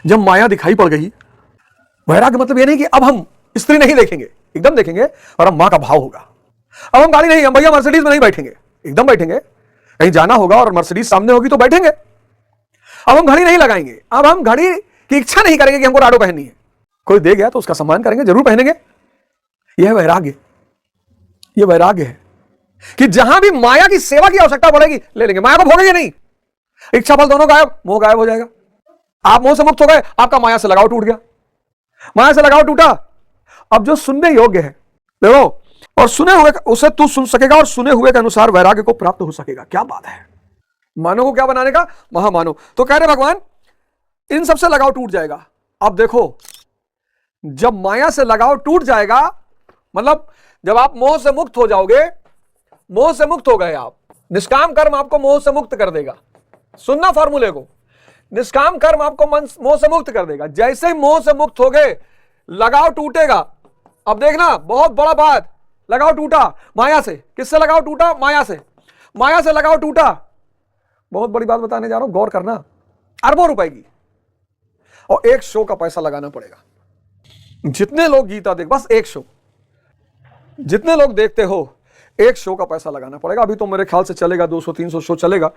जब माया दिखाई पड़ गई, वैराग्य मतलब ये नहीं कि अब हम स्त्री नहीं देखेंगे, एकदम देखेंगे, और अब मां का भाव होगा। अब हम गाड़ी नहीं, हम भैया मर्सिडीज में नहीं बैठेंगे, एकदम बैठेंगे। कहीं जाना होगा और मर्सिडीज सामने होगी तो बैठेंगे। अब हम घड़ी नहीं लगाएंगे, अब हम घड़ी की इच्छा नहीं करेंगे कि हमको राडो पहननी है। कोई दे गया तो उसका सम्मान करेंगे, जरूर पहनेंगे। यह वैराग्य, यह वैराग्य है कि जहां भी माया की सेवा की आवश्यकता पड़ेगी ले लेंगे। माया को भोगेंगे नहीं, इच्छा फल दोनों गायब, मोह गायब हो जाएगा। आप मोह से मुक्त हो गए, आपका माया से लगाव टूट गया। माया से लगाव टूटा, अब जो सुनने योग्य है देखो, और सुने हुए उसे तू सुन सकेगा और सुने हुए के अनुसार वैराग्य को प्राप्त हो सकेगा। क्या बात है, मानो को क्या बनाने का, महामानो। तो कह रहे भगवान इन सबसे लगाव टूट जाएगा। अब देखो, जब माया से लगाव टूट जाएगा मतलब जब आप मोह से मुक्त हो जाओगे, मोह से मुक्त हो गए आप, निष्काम कर्म आपको मोह से मुक्त कर देगा। सुनना फॉर्मूले को, निष्काम कर्म आपको मोह से मुक्त कर देगा। जैसे ही मोह से मुक्त हो गए, लगाव टूटेगा। अब देखना, बहुत बड़ा बात, लगाव टूटा माया से। किससे लगाव टूटा? माया से। माया से लगाव टूटा, बहुत बड़ी बात बताने जा रहा हूं, गौर करना। अरबों रुपए की, और एक शो का पैसा लगाना पड़ेगा। जितने लोग गीता देख, बस एक शो, जितने लोग देखते हो, एक शो का पैसा लगाना पड़ेगा। अभी तो मेरे ख्याल से चलेगा 200-300 शो चलेगा,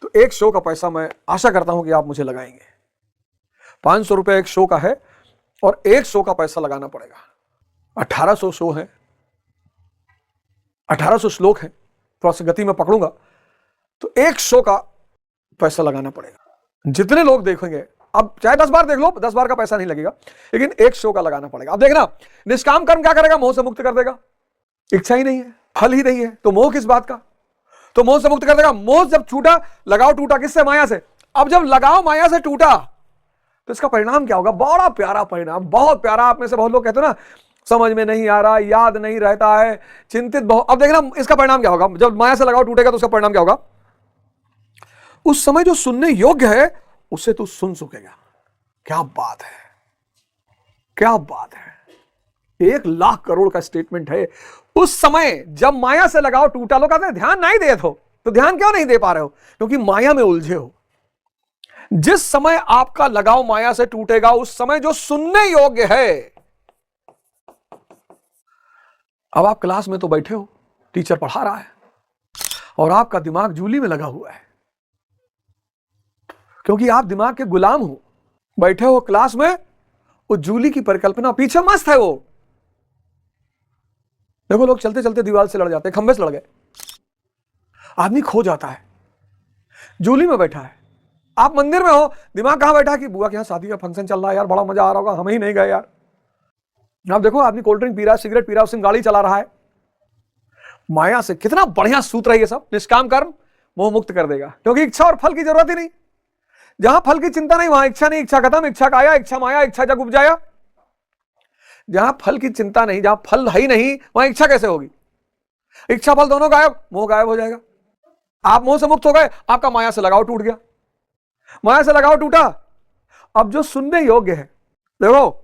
तो एक शो का पैसा मैं आशा करता हूं कि आप मुझे लगाएंगे। 500 रुपए एक शो का है, और एक शो का पैसा लगाना पड़ेगा। 1800 शो है, 1800 श्लोक है, थोड़ा सा गति में पकड़ूंगा, तो एक शो का पैसा लगाना पड़ेगा। जितने लोग देखेंगे, अब चाहे 10 बार देख लो, 10 बार का पैसा नहीं लगेगा, लेकिन एक शो का लगाना पड़ेगा। अब देखना, निष्काम कर्म क्या करेगा? मोह से मुक्त कर देगा। इच्छा ही नहीं है, फल ही नहीं है, तो मोह किस बात का? तो मोह से मुक्त कर देगा। मोह जब छूटा, लगाव टूटा, किससे? माया से। अब जब लगाव माया से टूटा, तो इसका परिणाम क्या होगा? बड़ा प्यारा परिणाम, बहुत प्यारा। आप में से बहुत लोग कहते हो ना, समझ में नहीं आ रहा, याद नहीं रहता है, चिंतित बहुत। अब देखना इसका परिणाम क्या होगा। जब माया से लगाव टूटेगा तो उसका परिणाम क्या होगा? उस समय जो सुनने योग्य है उसे तू सुन सकेगा। क्या बात है, क्या बात है। 1,00,000 करोड़ का स्टेटमेंट है। उस समय जब माया से लगाव टूटा, लोग कहते हैं ध्यान नहीं दे तो ध्यान क्यों नहीं दे पा रहे हो? क्योंकि माया में उलझे हो। जिस समय आपका लगाव माया से टूटेगा, उस समय जो सुनने योग्य है। अब आप क्लास में तो बैठे हो, टीचर पढ़ा रहा है, और आपका दिमाग जूली में लगा हुआ है, क्योंकि आप दिमाग के गुलाम हो। बैठे हो क्लास में, वो जूली की परिकल्पना पीछे मस्त है। वो देखो, लोग चलते चलते दीवार से लड़ जाते हैं, खंबे से लड़ गए, आदमी खो जाता है। जूली में बैठा है, आप मंदिर में हो, दिमाग कहां बैठा है कि बुआ के यहां शादी का फंक्शन चल रहा है यार, बड़ा मजा आ रहा होगा, हम ही नहीं गए यार। आप देखो, आदमी कोल्ड ड्रिंक पी रहा है, सिगरेट पी रहा है, उसमें गाड़ी चला रहा है। माया से कितना बढ़िया सूत्र है ये सब। निष्काम कर्म मोह मुक्त कर देगा, क्योंकि इच्छा और फल की जरूरत ही नहीं। जहां फल की चिंता नहीं, वहां इच्छा नहीं। इच्छा खत्म, इच्छा काया, इच्छा माया, इच्छा जग उपजाया। जहां फल की चिंता नहीं, जहां फल है ही नहीं, वहां इच्छा कैसे होगी? इच्छा फल दोनों गायब, मोह गायब हो जाएगा। आप मोह से मुक्त हो गए, आपका माया से लगाव टूट गया। माया से लगाव टूटा, अब जो सुनने योग्य है देखो,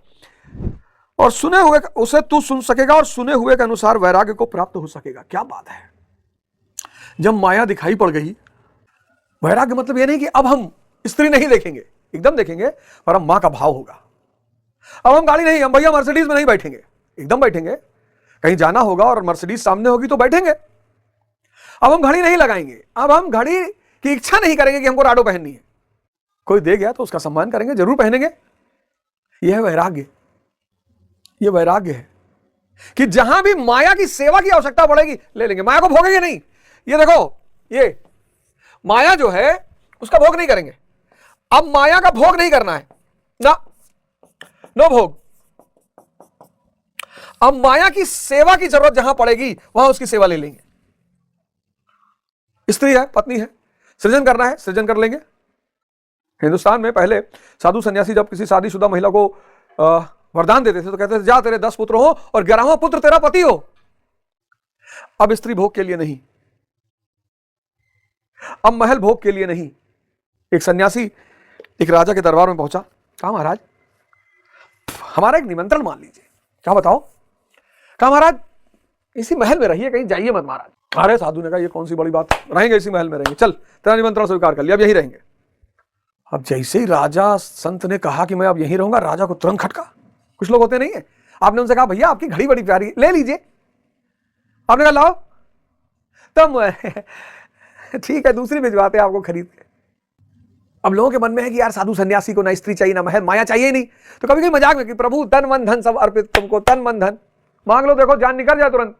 और सुने हुए उसे तू सुन सकेगा और सुने हुए के अनुसार वैराग्य को प्राप्त हो सकेगा। क्या बात है। जब माया दिखाई पड़ गई, वैराग्य मतलब ये नहीं कि अब हम स्त्री नहीं देखेंगे, एकदम देखेंगे, पर अब मां का भाव होगा। अब हम गाड़ी नहीं, हम भैया मर्सिडीज में नहीं बैठेंगे, एकदम बैठेंगे। कहीं जाना होगा और मर्सिडीज सामने होगी तो बैठेंगे। अब हम घड़ी नहीं लगाएंगे, अब हम घड़ी की इच्छा नहीं करेंगे कि हमको राडो पहननी है। कोई दे गया तो उसका सम्मान करेंगे, जरूर पहनेंगे। यह वैराग्य, यह वैराग्य है कि जहां भी माया की सेवा की आवश्यकता पड़ेगी ले लेंगे। माया को भोगेंगे नहीं। ये देखो, ये माया जो है उसका भोग नहीं करेंगे। अब माया का भोग नहीं करना है ना, नो भोग। अब माया की सेवा की जरूरत जहां पड़ेगी वहां उसकी सेवा ले लेंगे। स्त्री है, पत्नी है, सृजन करना है, सृजन कर लेंगे। हिंदुस्तान में पहले साधु सन्यासी जब किसी शादीशुदा महिला को वरदान देते थे तो कहते थे, जा तेरे 10 पुत्र हो और 11वां पुत्र तेरा पति हो। अब स्त्री भोग के लिए नहीं, अब महल भोग के लिए नहीं। एक सन्यासी एक राजा के दरबार में पहुंचा, कहा महाराज हमारा एक निमंत्रण मान लीजिए। क्या बताओ? कहा महाराज इसी महल में रहिए, कहीं जाइए मत महाराज। अरे साधु ने कहा ये कौन सी बड़ी बात, रहेंगे इसी महल में रहेंगे, चल तेरा निमंत्रण स्वीकार कर लिया, अब यही रहेंगे। अब जैसे ही राजा संत ने कहा कि मैं अब यहीं रहूंगा, राजा को तुरंत खटका। कुछ लोग होते नहीं है, आपने उनसे कहा भैया आपकी घड़ी बड़ी प्यारी, ले लीजिए, आपने कहा लाओ, तब ठीक है दूसरी भिजवाते आपको खरीद के। अब लोगों के मन में है कि यार साधु सन्यासी को ना स्त्री चाहिए ना महल, माया चाहिए नहीं, तो कभी कभी मजाक में कि प्रभु तन मन धन सब अर्पित तुमको, तन मन धन मांग लो, देखो जान निकल जाए तुरंत।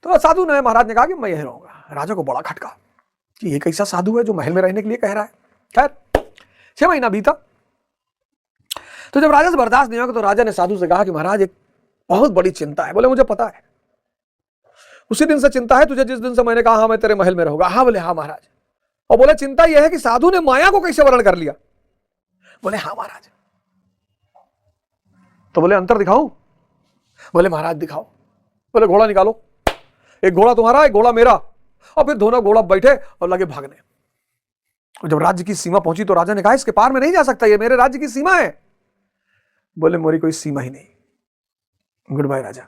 तो साधु ने, महाराज ने कहा कि मैं यहीं रहूंगा। राजा को बड़ा खटका कि ये कैसा साधु है जो महल में रहने के लिए कह रहा है। खैर 6 महीना बीता, तो जब राजा से बर्दाश्त नहीं होगा तो राजा ने साधु से कहा कि महाराज एक बहुत बड़ी चिंता है। बोले मुझे पता है, उसी दिन से चिंता है तुझे जिस दिन से मैंने कहा हाँ मैं तेरे महल में रहूंगा। हाँ बोले हाँ महाराज। और बोले चिंता यह है कि साधु ने माया को कैसे वर्ण कर लिया। बोले हाँ महाराज। तो बोले अंतर दिखाऊं। बोले महाराज दिखाओ। बोले घोड़ा निकालो, एक घोड़ा तुम्हारा एक घोड़ा मेरा, और फिर दोनों घोड़ा बैठे और लगे भागने। और जब राज्य की सीमा पहुंची तो राजा ने कहा इसके पार में नहीं जा सकता, ये मेरे राज्य की सीमा है। बोले मेरी कोई सीमा ही नहीं। गुड बाय राजा,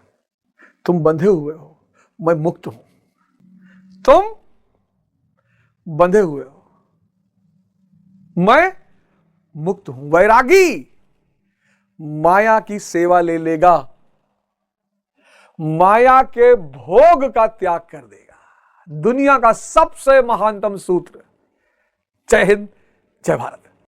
तुम बंधे हुए हो, मैं मुक्त हूं, तुम बंधे हुए हो, मैं मुक्त हूं। वैरागी माया की सेवा ले लेगा, माया के भोग का त्याग कर देगा। दुनिया का सबसे महानतम सूत्र। जय हिंद, जय भारत।